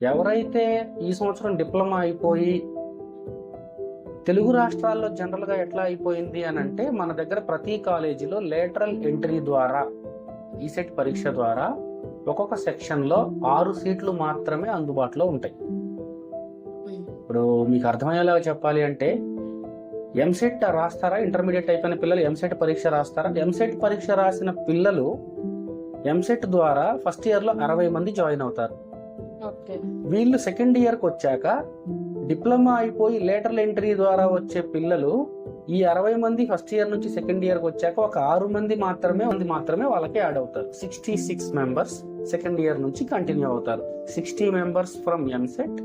ఎవరైతే ఈ సంవత్సరం డిప్లొమా అయిపోయి తెలుగు రాష్ట్రాల్లో జనరల్గా ఎట్లా అయిపోయింది అని అంటే, మన దగ్గర ప్రతి కాలేజీలో లేటరల్ ఎంట్రీ ద్వారా ఈసెట్ పరీక్ష ద్వారా ఒక్కొక్క సెక్షన్లో 6 సీట్లు మాత్రమే అందుబాటులో ఉంటాయి. ఇప్పుడు మీకు అర్థమయ్యేలాగా చెప్పాలి అంటే, ఎంసెట్ రాస్తారా? ఇంటర్మీడియట్ అయిపోయిన పిల్లలు ఎంసెట్ పరీక్ష రాస్తారా? ఎంసెట్ పరీక్ష రాసిన పిల్లలు ఎంసెట్ ద్వారా ఫస్ట్ ఇయర్లో 60 మంది జాయిన్ అవుతారు. వీళ్ళు సెకండ్ ఇయర్కి వచ్చాక డిప్లొమా అయిపోయి లేటరల్ ఎంట్రీ ద్వారా వచ్చే పిల్లలు ఈ 60 మంది ఫస్ట్ ఇయర్ నుంచి సెకండ్ ఇయర్కి వచ్చాక ఒక 6 మంది మాత్రమే వాళ్ళకి యాడ్ అవుతారు. 66 మెంబర్స్ సెకండ్ ఇయర్ నుంచి కంటిన్యూ అవుతారు. 60 members from EAMCET,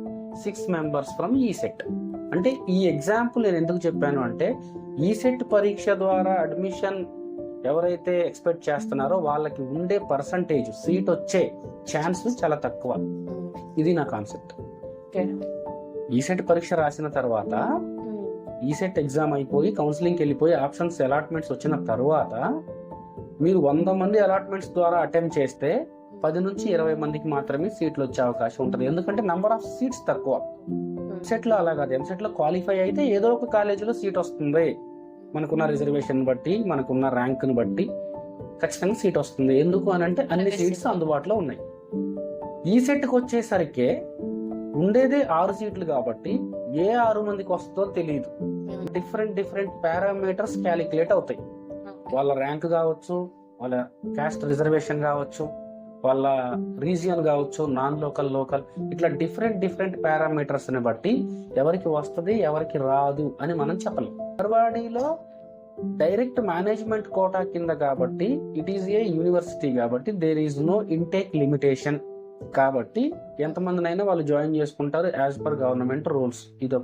6 members from ECET. అంటే ఈ ఎగ్జాంపుల్ నేను ఎందుకు చెప్పాను అంటే, ఈసెట్ పరీక్ష ద్వారా అడ్మిషన్ ఎవరైతే ఎక్స్పెక్ట్ చేస్తున్నారో వాళ్ళకి ఉండే పర్సంటేజ్, సీట్ వచ్చే ఛాన్స్ చాలా తక్కువ. ఇది నా కాన్సెప్ట్. ఈసెట్ పరీక్ష రాసిన తర్వాత, ఈసెట్ ఎగ్జామ్ అయిపోయి కౌన్సిలింగ్కి వెళ్ళిపోయి ఆప్షన్స్ అలాట్మెంట్స్ వచ్చిన తర్వాత మీరు 100 మంది అలాట్మెంట్స్ ద్వారా అటెంప్ట్ చేస్తే 10 నుంచి 20 మందికి మాత్రమే సీట్లు వచ్చే అవకాశం ఉంటుంది. ఎందుకంటే నంబర్ ఆఫ్ సీట్స్ తక్కువ. ఎంసెట్లో అలా కాదు. ఎంసెట్లో క్వాలిఫై అయితే ఏదో ఒక కాలేజీలో సీట్ వస్తుంది. మనకున్న రిజర్వేషన్ బట్టి, మనకున్న ర్యాంక్ని బట్టి ఖచ్చితంగా సీట్ వస్తుంది. ఎందుకు అని అంటే అన్ని సీట్స్ అందుబాటులో ఉన్నాయి. ఈసెట్కి వచ్చేసరికి ఉండేదే 6 సీట్లు కాబట్టి ఏ 6 మందికి వస్తుందో తెలియదు. డిఫరెంట్ పారామీటర్స్ క్యాలిక్యులేట్ అవుతాయి. వాళ్ళ ర్యాంక్ కావచ్చు, వాళ్ళ క్యాస్ట్ రిజర్వేషన్ కావచ్చు, వాళ్ళ రీజియన్ కావచ్చు, నాన్ లోకల్, ఇట్లా డిఫరెంట్ పారామీటర్స్ ని బట్టి ఎవరికి వస్తుంది ఎవరికి రాదు అని మనం చెప్పలేం. మార్వాడిలో డైరెక్ట్ మేనేజ్మెంట్ కోటా కింద కాబట్టి, ఇట్ ఈస్ ఏ యూనివర్సిటీ కాబట్టి there is no intake limitation. కాబట్టి ఎంతమందినైనా వాళ్ళు జాయిన్ చేసుకుంటారు యాజ్ పర్ గవర్నమెంట్ రూల్స్. ఇది